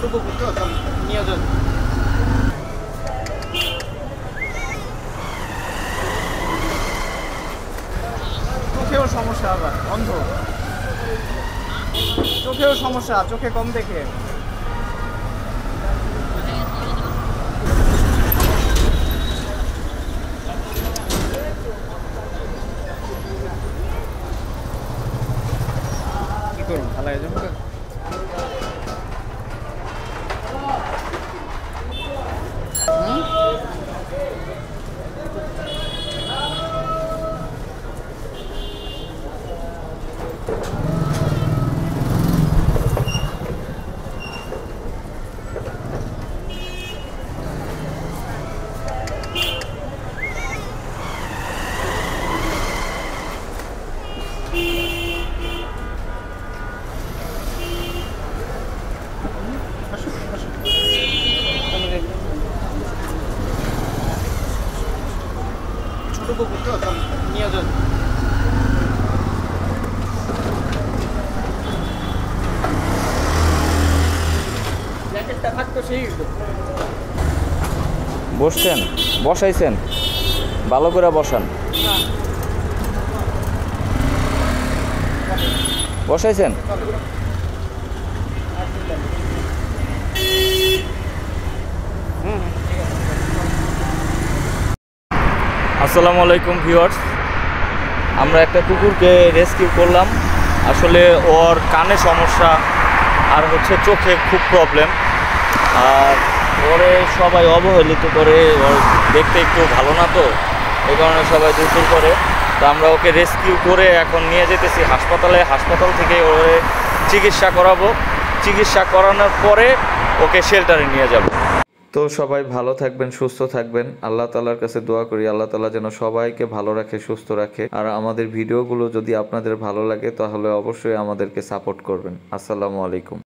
ছোট কুকুর তো চল নিয়ে যান। চোখেও সমস্যা, আবার অন্ধ, চোখেও সমস্যা, চোখে কম দেখে। কি করুন খালায় যাবো। ছোট কুকুর তো চল নিয়ে যান। জ্যাকেটটা থাকতো সেই বসছেন, বসাইছেন, ভালো করে বসান। বসাইছেন? আসসালামু আলাইকুম ভিউয়ার্স, আমরা একটা কুকুরকে রেস্কিউ করলাম। আসলে ওর কানে সমস্যা আর হচ্ছে চোখে খুব প্রবলেম, আর ওরে সবাই অবহেলিত করে, ওর দেখতে একটু ভালো না, তো এই কারণে সবাই দূর করে। তো আমরা ওকে রেস্কিউ করে এখন নিয়ে যেতেছি হাসপাতালে। হাসপাতাল থেকে ওরে চিকিৎসা করাবো, চিকিৎসা করানোর পরে ওকে শেল্টারে নিয়ে যাব। তো সবাই ভালো থাকবেন, সুস্থ থাকবেন। আল্লাহ তাআলার কাছে দোয়া করি আল্লাহ তাআলা যেন সবাইকে ভালো রাখে, সুস্থ রাখে। আর আমাদের ভিডিওগুলো যদি আপনাদের ভালো লাগে তাহলে অবশ্যই আমাদেরকে সাপোর্ট করবেন। আসসালামু আলাইকুম।